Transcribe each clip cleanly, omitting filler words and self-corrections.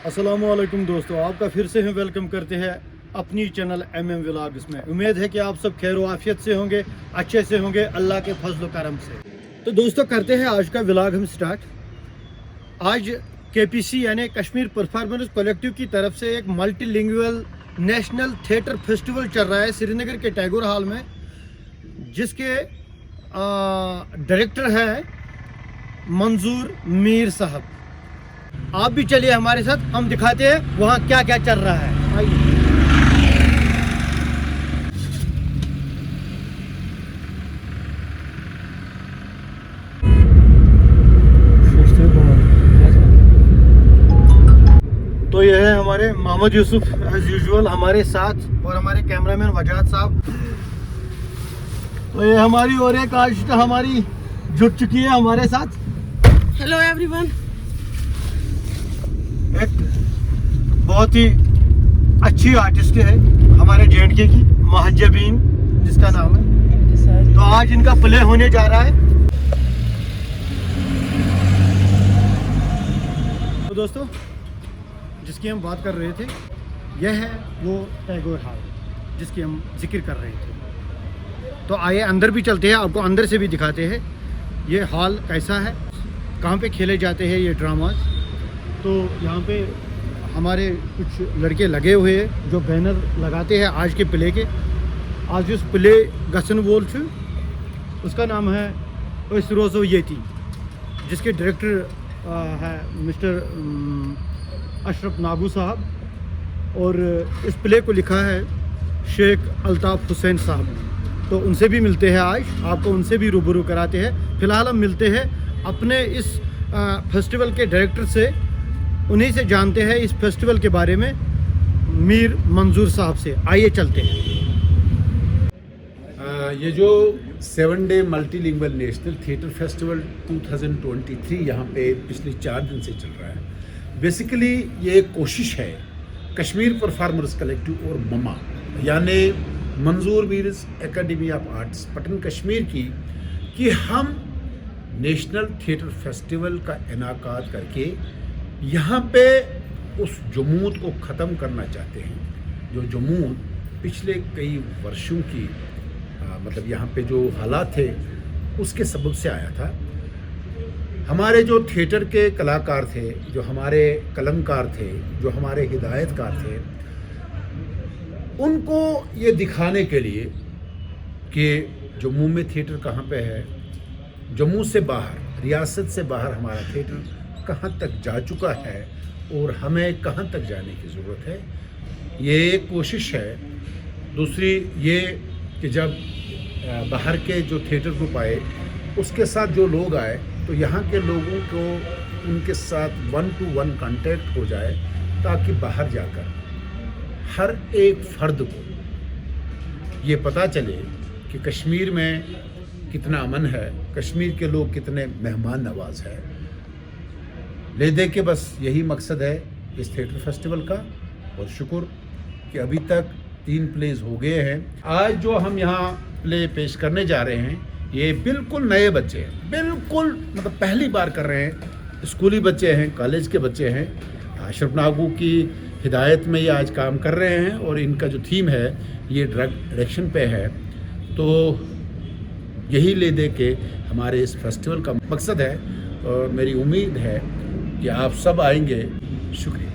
अस्सलामुअलैकुम दोस्तों, आपका फिर से हम वेलकम करते हैं अपनी चैनल MM व्लॉग्स में। उम्मीद है कि आप सब खैर आफियत से होंगे, अच्छे से होंगे, अल्लाह के फजल करम से। तो दोस्तों करते हैं आज का व्लॉग हम स्टार्ट। आज KPC यानी कश्मीर परफॉर्मेंस कलेक्टिव की तरफ से एक मल्टीलिंगुअल नेशनल थिएटर फेस्टिवल चल रहा है श्रीनगर के टैगोर हॉल में, जिसके डायरेक्टर है मंजूर मीर साहब। आप भी चलिए हमारे साथ, हम दिखाते हैं वहाँ क्या क्या चल रहा है। आइए। तो यह है हमारे मोहम्मद यूसुफ एज यूजुअल हमारे साथ, और हमारे कैमरामैन वजाद साहब। तो ये हमारी और एक आर्टिस्ट हमारी जुट चुकी है हमारे साथ। Hello everyone. एक बहुत ही अच्छी आर्टिस्ट है हमारे JNK की, महजबीन जिसका नाम है। तो आज इनका प्ले होने जा रहा है। तो दोस्तों जिसकी हम बात कर रहे थे, यह है वो टैगोर हॉल जिसकी हम जिक्र कर रहे थे। तो आइए अंदर भी चलते हैं, आपको अंदर से भी दिखाते हैं ये हॉल कैसा है, कहाँ पे खेले जाते हैं ये ड्रामाज। तो यहाँ पे हमारे कुछ लड़के लगे हुए हैं जो बैनर लगाते हैं आज के प्ले के। आज उस प्ले गसन वोल्फ, उसका नाम है इसरोजो येती, जिसके डायरेक्टर है मिस्टर अशरफ नागू साहब, और इस प्ले को लिखा है शेख अल्ताफ़ हुसैन साहब। तो उनसे भी मिलते हैं आज, आपको उनसे भी रूबरू कराते हैं। फ़िलहाल हम मिलते हैं अपने इस फेस्टिवल के डायरेक्टर से, उन्हीं से जानते हैं इस फेस्टिवल के बारे में, मीर मंजूर साहब से। आइए चलते हैं। ये जो 7 day multilingual national theatre festival 2023 यहाँ पे पिछले 4 दिन से चल रहा है। बेसिकली ये एक कोशिश है कश्मीर परफॉर्मर्स कलेक्टिव और ममा यानी मंजूर Mir academy of arts Patan Kashmir की, कि हम नेशनल थिएटर फेस्टिवल का इनाकाद करके यहाँ पे उस जमूद को ख़त्म करना चाहते हैं, जो जमूद पिछले कई वर्षों की मतलब यहाँ पे जो हालात थे उसके सबब से आया था। हमारे जो थिएटर के कलाकार थे, जो हमारे कलमकार थे, जो हमारे हिदायतकार थे, उनको ये दिखाने के लिए कि जम्मू में थिएटर कहाँ पे है, जम्मू से बाहर, रियासत से बाहर हमारा थिएटर कहाँ तक जा चुका है और हमें कहाँ तक जाने की ज़रूरत है, ये एक कोशिश है। दूसरी ये कि जब बाहर के जो थिएटर ग्रुप आए उसके साथ जो लोग आए, तो यहाँ के लोगों को उनके साथ 1-to-1 कांटेक्ट हो जाए, ताकि बाहर जाकर हर एक फ़र्द को ये पता चले कि कश्मीर में कितना अमन है, कश्मीर के लोग कितने मेहमान नवाज है। ले दे के बस यही मकसद है इस थिएटर फेस्टिवल का। और शुक्र कि अभी तक 3 प्लेज हो गए हैं। आज जो हम यहाँ प्ले पेश करने जा रहे हैं, ये बिल्कुल नए बच्चे हैं, बिल्कुल मतलब पहली बार कर रहे हैं। स्कूली बच्चे हैं, कॉलेज के बच्चे हैं। अशरफ नागू की हिदायत में ये आज काम कर रहे हैं, और इनका जो थीम है ये ड्रग एडिक्शन पे है। तो यही ले दे के हमारे इस फेस्टिवल का मकसद है, और मेरी उम्मीद है कि आप सब आएंगे। शुक्रिया।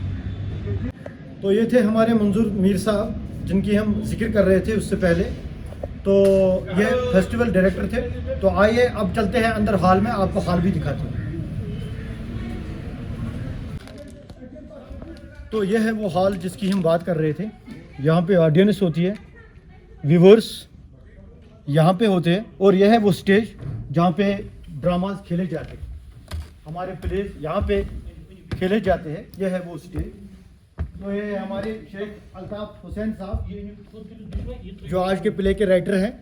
तो ये थे हमारे मंजूर मीर साहब, जिनकी हम जिक्र कर रहे थे उससे पहले। तो ये फेस्टिवल डायरेक्टर थे। तो आइए अब चलते हैं अंदर हॉल में, आपको हॉल भी दिखाते हैं। तो ये है वो हॉल जिसकी हम बात कर रहे थे। यहाँ पे ऑडियंस होती है, व्यूवर्स यहाँ पे होते हैं, और यह है वो स्टेज जहाँ पे ड्रामाज खेले जाते हैं, हमारे प्लेज यहाँ पे खेले जाते हैं। यह है वो स्टेज। तो ये हमारे शेख अल्ताफ़ हुसैन साहब, जो आज के प्ले के राइटर हैं।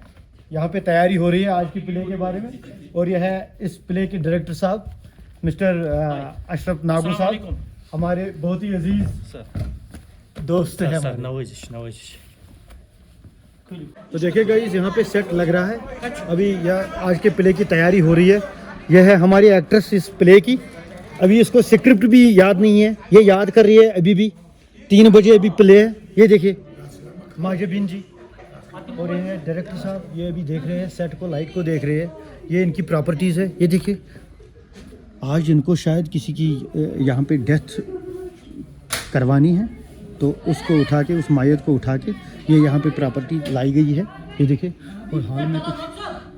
यहाँ पे तैयारी हो रही है आज के प्ले के बारे में। और यह है इस प्ले के डायरेक्टर साहब मिस्टर अशरफ नागू साहब, हमारे बहुत ही अजीज दोस्त हैं। तो देखिए गाइस, यहाँ पे सेट लग रहा है। अभी यह आज के प्ले की तैयारी हो रही है। यह है हमारी एक्ट्रेस इस प्ले की, अभी इसको स्क्रिप्ट भी याद नहीं है, ये याद कर रही है अभी भी। 3 बजे अभी प्ले है। ये देखिए माजबिन जी और ये डायरेक्टर साहब, ये अभी देख रहे हैं सेट को, लाइट को देख रहे हैं। ये इनकी प्रॉपर्टीज़ है। ये देखिए आज इनको शायद किसी की यहाँ पे डेथ करवानी है, तो उसको उठा के, उस मायत को उठा के ये यहाँ पे प्रॉपर्टी लाई गई है। ये देखिए और हाल में कुछ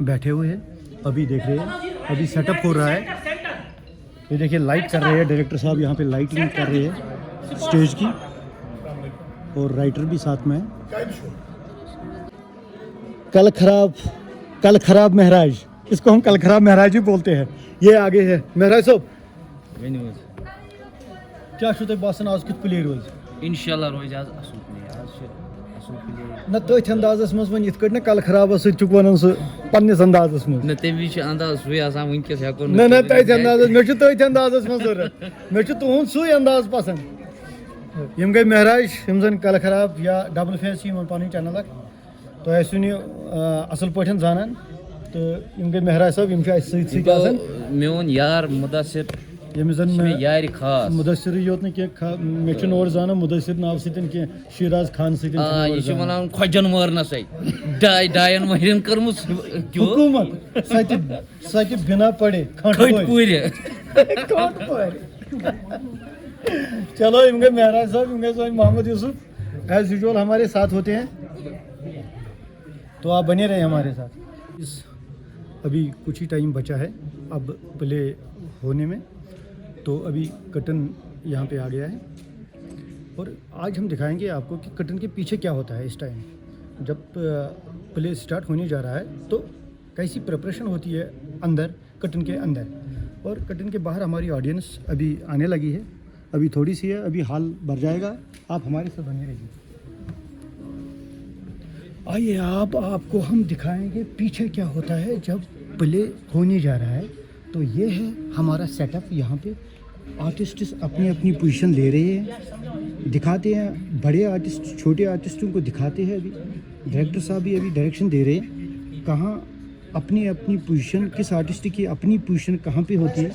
बैठे हुए हैं, अभी देख रहे हैं, अभी सेटअप हो रहा है। ये देखिए लाइट कर रहे हैं डायरेक्टर साहब, यहाँ पे लाइटिंग कर रहे हैं स्टेज की, और राइटर भी साथ में है। कल खराब महराज, इसको हम कल खराब महराज ही बोलते हैं। ये आगे है महराज साहब, क्या शुरू बासन आज कुछ प्ले रोज इंशाल्लाह रोज आज असूल प्ले आज असूल प्ले न तथ अंदाजस मज वन इत न कल खराब चुक वन सह पन्निस अंदाजस मज न तमी अंदाज सुई आसान वनकस हेको न तथ अंदाजस मे तथ अंदाजस मज जरूरत मे तुहद सुई अंदाज पसंद। यम गई महराज यम जन कल खराब या डबल फेस पन चैनल तो असल पे जानान, तो यम गई महराज साहब, यम मोन यार मुदस्सिर यमिस जन यार खास मुदस्सिर योत न मे और जाना मुदस्सिर नाव सह शिराज खान सह वन खोजन मरनस डायन महरन कर्मुस हुकूमत सत बिना पड़े खटपूर चलो यम गए महराज साहब, यम गए मोहम्मद यूसुफ एज यूजुअल हमारे साथ होते हैं, तो आप बने रहे हमारे साथ। अभी कुछ ही टाइम बचा है अब प्ले होने में, तो अभी कर्टन यहाँ पे आ गया है और आज हम दिखाएंगे आपको कि कर्टन के पीछे क्या होता है। इस टाइम जब प्ले स्टार्ट होने जा रहा है तो कैसी प्रिपरेशन होती है अंदर कर्टन के अंदर, और कर्टन के बाहर हमारी ऑडियंस अभी आने लगी है, अभी थोड़ी सी है, अभी हाल भर जाएगा। आप हमारे साथ बने रहिए। आइए आपको हम दिखाएंगे पीछे क्या होता है जब प्ले होने जा रहा है। तो ये है हमारा सेटअप। यहाँ पे आर्टिस्ट अपनी अपनी पोजीशन ले रहे हैं, दिखाते हैं, बड़े आर्टिस्ट छोटे आर्टिस्टों को दिखाते हैं। अभी डायरेक्टर साहब भी अभी डायरेक्शन दे रहे हैं, कहाँ अपनी अपनी पोजीशन, किस आर्टिस्ट की अपनी पोजीशन कहाँ पे होती है।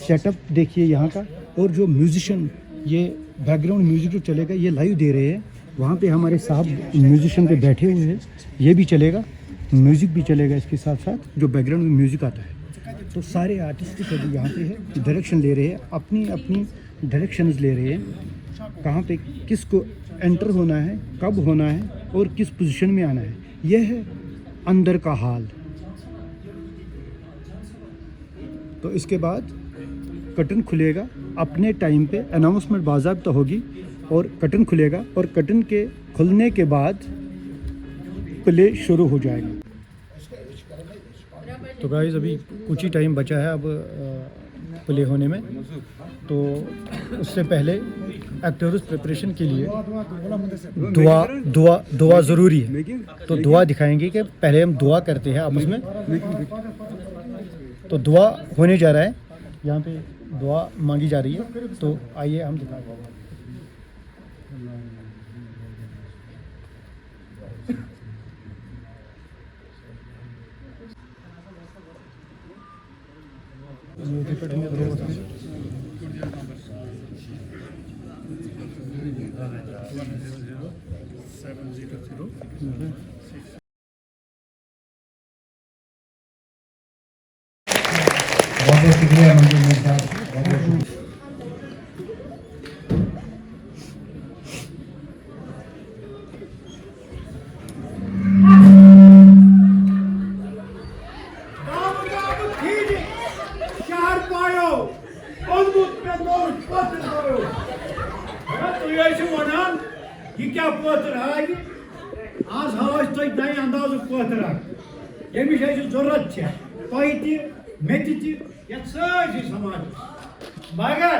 सेटअप देखिए यहाँ का, और जो म्यूजिशियन ये बैकग्राउंड म्यूजिक जो चलेगा ये लाइव दे रहे हैं। वहाँ पे हमारे साहब म्यूजिशियन पे बैठे हुए हैं, ये भी चलेगा, म्यूज़िक भी चलेगा इसके साथ साथ, जो बैकग्राउंड में म्यूज़िक आता है। तो सारे आर्टिस्ट अभी यहाँ पे है, डायरेक्शन ले रहे हैं, अपनी अपनी डायरेक्शंस ले रहे हैं, कहाँ पे किसको एंटर होना है, कब होना है और किस पोजीशन में आना है। यह है अंदर का हाल। तो इसके बाद कर्टन खुलेगा, अपने टाइम पे अनाउंसमेंट बाज़ाब्ता होगी और कर्टन खुलेगा, और कर्टन के खुलने के बाद प्ले शुरू हो जाएगा। तो गाइस अभी कुछ ही टाइम बचा है अब प्ले होने में, तो उससे पहले एक्टर्स प्रिपरेशन के लिए दुआ ज़रूरी है। तो दुआ दिखाएंगे कि पहले हम दुआ करते हैं आपस में। तो दुआ होने जा रहा है, यहाँ पे दुआ मांगी जा रही है, तो आइए हम दिखाते हैं। बहुत शुक्रिया मंजूर भाई साहब, बहुत शुक्रिया। यह क्या पोतर आज हाज तुम नए अंदाज पोतर यमिश जरूरत तुम मे ती समाज मगर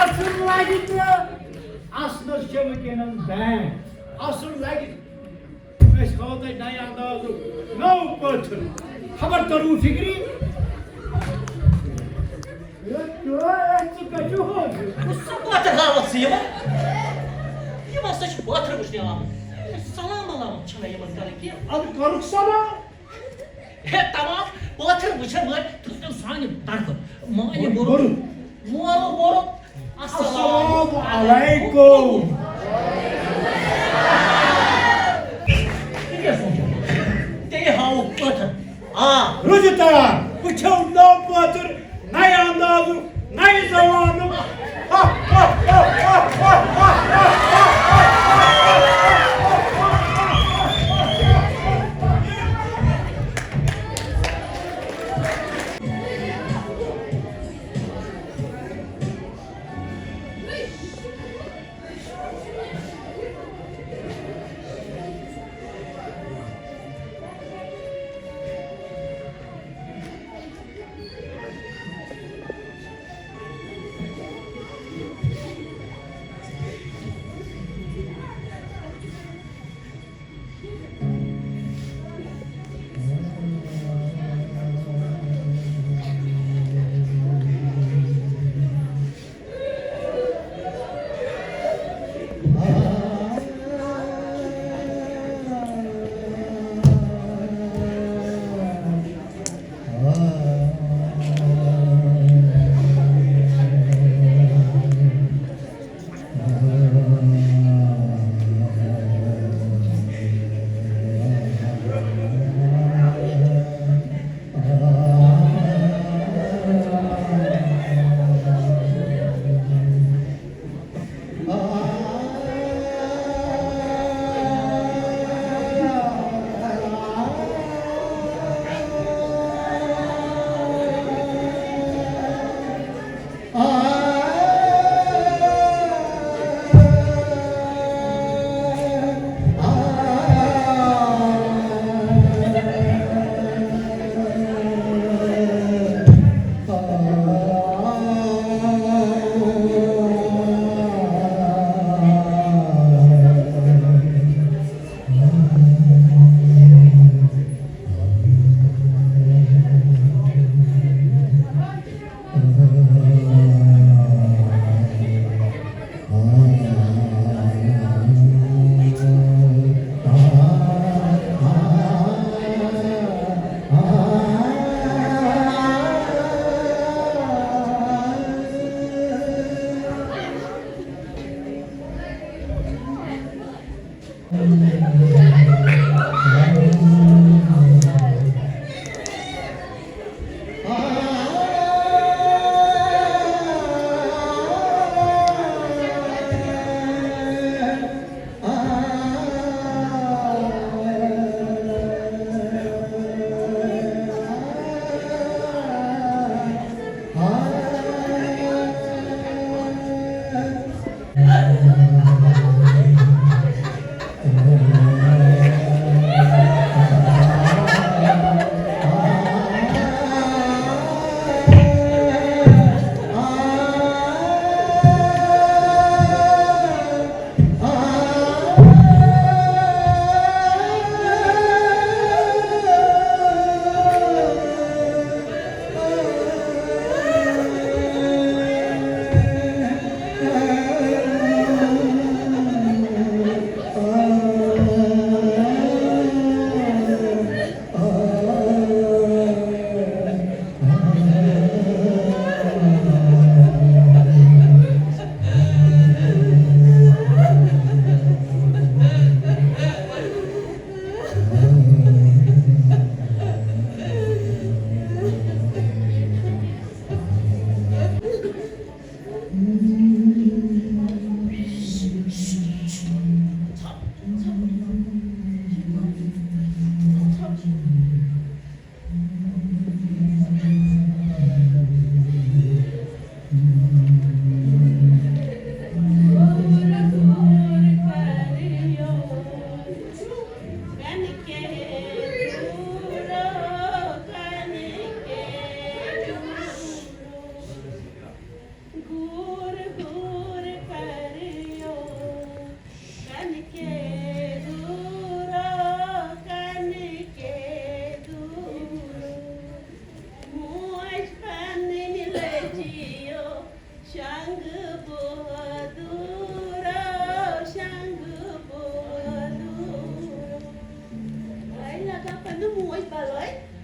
असल लगे असनस वनकन बैन असल लगे हाव तुम नए अंदाज नौ पोतर खबर तरू फिक्री हे तमाम पत्थर वुचन वो तुम सानी तरफ माने बोरो मोरो बोरो अस्सलाम अलैकुम ते हाउ पत्थर रुजता वुचो नो पत्थर नए अंदाज नए जवान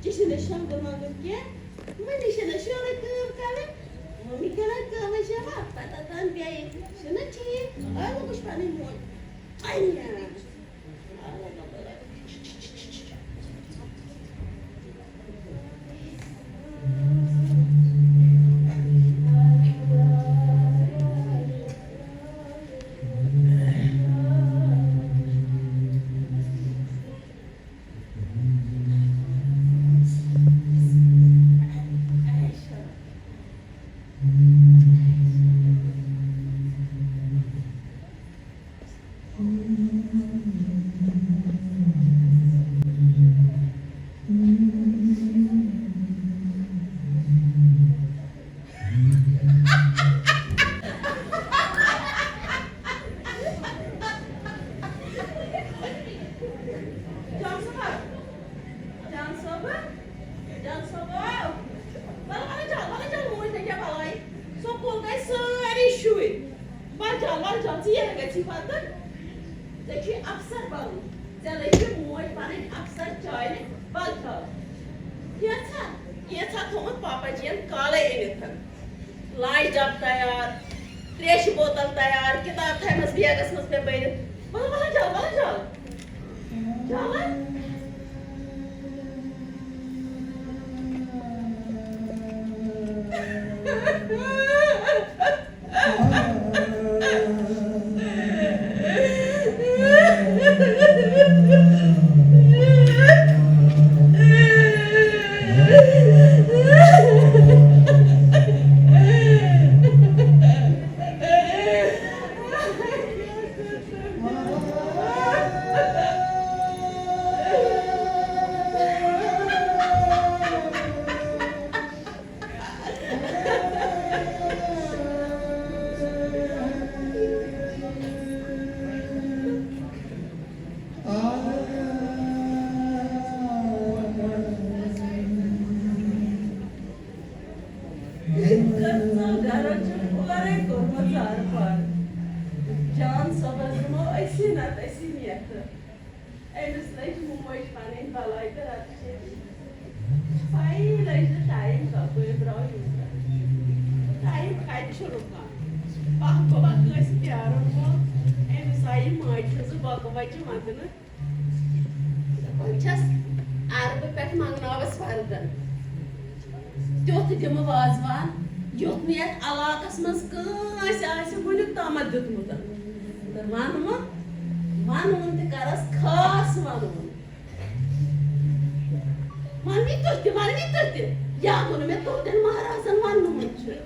Çişine şangırmadır ki. Ben işine şöyle kığım kalın. Mami kadar kığım aşama. Patatan beyim. Şuna çiğ. Ağlı kuş bana mol. Ay ya. Light अब तैयार त्रेश बोतल तैयार किताब थैमस बैगस मस पे बैठ वला जाओ चला Can sabazımı aysinat aysiniyatı. Eles leite muito panem balai terapia. Aí leite time só foi brownie. Time cai de churuca. Barco bacana espiaram mo. Eles aí muito se boca vai te matar, né? Just arbe pek mangnavas vardan. Tjóti dima vazvan. Yotmiyat alakas mas kânsi asi bunik tamad ditmutan. Vanımın te karas khas vanımın. Mami turti. Ya bunu me turten maharazan vanımın çı.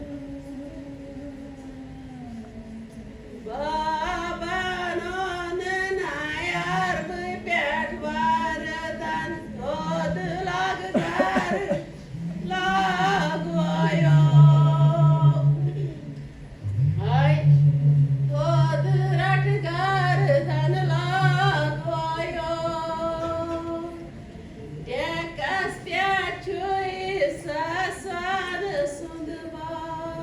Babanın ayar bı pet vardan tod lagdar lagvayo. Ay tod ratgar dan lagvayo. Dekas pet sasad sundvar.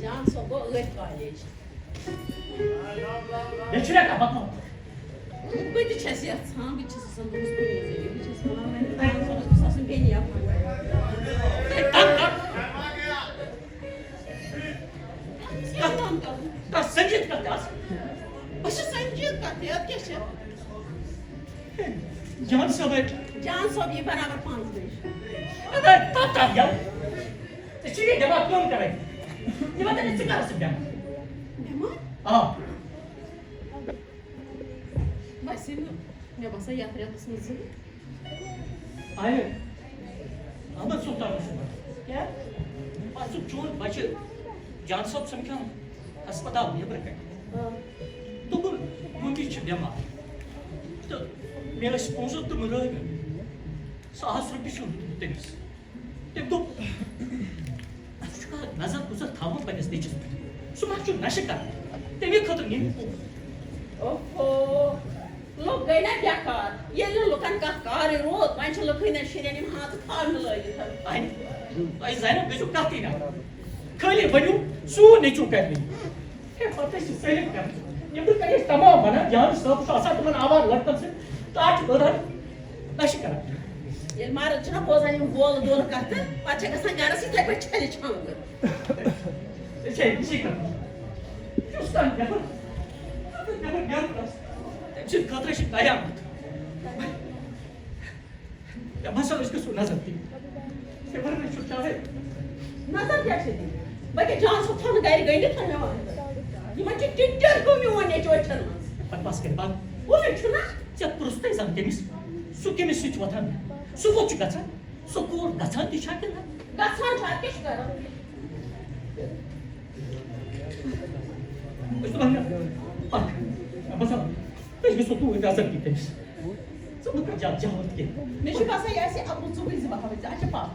Can sogo öğret college. Ne çilek bakma. Bu da çesi yatsan, bir çesi sana bunu söyleyeyim. Bir çesi bana ben sonra sasın beni yapma. Da sanjit ka das. Başı sanjit katıyat geçe. Can sabır. Can sobi beraber 5. Evet, tamam ya. Çilek de bakmam demek. Ne var ne çıkarsın ben? Memur? Aa. Başını ne basa yatırıyorsunuz? Hayır. Ama sultanmışım. Ya? Azıcık çoğun başı. Can sab samkan. अस्पताल में बरकर तो वो मुझे चिढ़िया मार तो मेरा sponsor तो मिला है साहस रुपये शुरू तेरे से तब तो उसका नजर गुजर थामो बने से चीज़ सुमार जो नशे कर तेरे खतर नहीं Oho. Look gay na yakar. Yellow look and kakar road. Why should look in a shit and hard to farm like आई जाना बेचो काटी ना खाली बनो सू नहीं चुका नहीं ये पता है सेलिंग कर ये तो कहीं तमाम बना जान सब सासा तुम आवाज लगता से ताट बदल नशे कर Yel mar çına bozanın bol dolu katı. Paça kasan garası tek bir çeli çamdı. şey कर justan yapar yapar Çin katraşı dayan ya masal इसको सुना सकती ये बारे में सोचा है Nazar gerçekti. Bakın can sotanı gayri gayri tanıma. Yimacı tüccar koyuyor ne çoğutanmaz. Bak basket bak O ne şuna? ya просто izan temiz su kimi süt vatan su voçu gaçan su kur gaçan dişakın Gasan çarkı çıkarım. işte bak bak masal Mas me soltou em casa aqui, Só não pode adiar o que. Deixa eu passar esse abuso de barra, mas acha pá.